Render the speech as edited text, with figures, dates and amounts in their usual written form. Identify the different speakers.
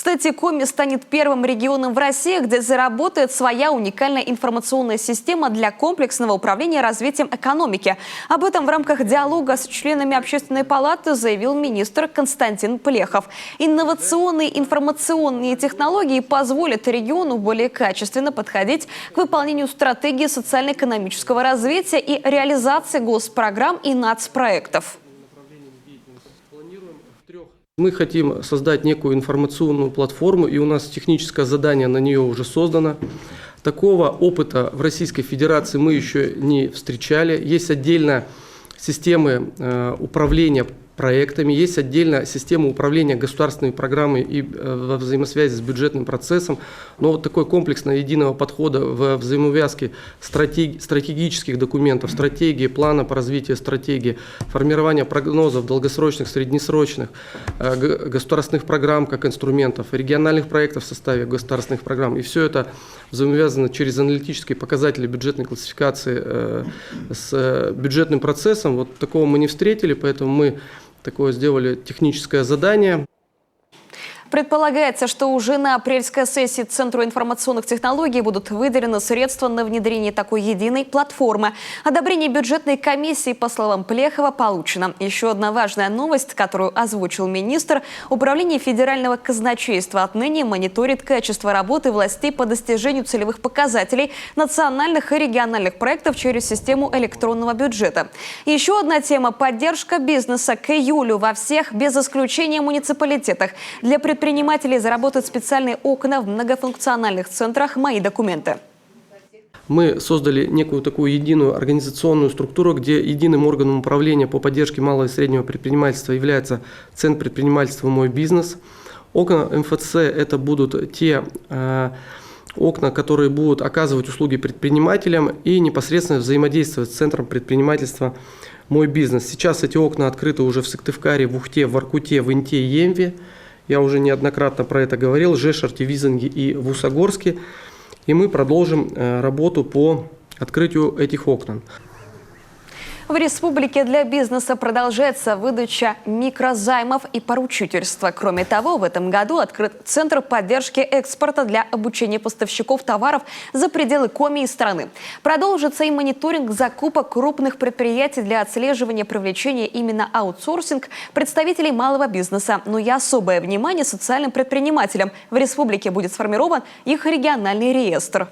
Speaker 1: Кстати, Коми станет первым регионом в России, где заработает своя уникальная информационная система для комплексного управления развитием экономики. Об этом в рамках диалога с членами Общественной палаты заявил министр Константин Плехов. Инновационные информационные технологии позволят региону более качественно подходить к выполнению стратегии социально-экономического развития и реализации госпрограмм и нацпроектов.
Speaker 2: Мы хотим создать некую информационную платформу, и у нас техническое задание на нее уже создано. Такого опыта в Российской Федерации мы еще не встречали. Есть отдельно системы управления проектами, есть отдельно система управления государственными программами и во взаимосвязи с бюджетным процессом. Но вот такой комплексного единого подхода в взаимовязке стратегических документов, стратегии, плана по развитию стратегии, формирования прогнозов долгосрочных, среднесрочных, государственных программ как инструментов, региональных проектов в составе государственных программ. И все это взаимовязано через аналитические показатели бюджетной классификации с бюджетным процессом. Вот такого мы не встретили, поэтому мы такое сделали техническое задание.
Speaker 1: Предполагается, что уже на апрельской сессии Центру информационных технологий будут выделены средства на внедрение такой единой платформы. Одобрение бюджетной комиссии, по словам Плехова, получено. Еще одна важная новость, которую озвучил министр. Управление федерального казначейства отныне мониторит качество работы властей по достижению целевых показателей национальных и региональных проектов через систему электронного бюджета. Еще одна тема – поддержка бизнеса. К июлю во всех, без исключения муниципалитетах, для предпринимателей заработают специальные окна в многофункциональных центрах «Мои документы».
Speaker 2: Мы создали некую такую единую организационную структуру, где единым органом управления по поддержке малого и среднего предпринимательства является Центр предпринимательства «Мой бизнес». Окна МФЦ – это будут те окна, которые будут оказывать услуги предпринимателям и непосредственно взаимодействовать с Центром предпринимательства «Мой бизнес». Сейчас эти окна открыты уже в Сыктывкаре, в Ухте, в Воркуте, в Инте и Емве. Я уже неоднократно про это говорил, Жешерте, Визанге и в Усогорске. И мы продолжим работу по открытию этих окон.
Speaker 1: В республике для бизнеса продолжается выдача микрозаймов и поручительства. Кроме того, в этом году открыт Центр поддержки экспорта для обучения поставщиков товаров за пределы Коми и страны. Продолжится и мониторинг закупок крупных предприятий для отслеживания привлечения именно аутсорсинг представителей малого бизнеса. Но и особое внимание социальным предпринимателям. В республике будет сформирован их региональный реестр.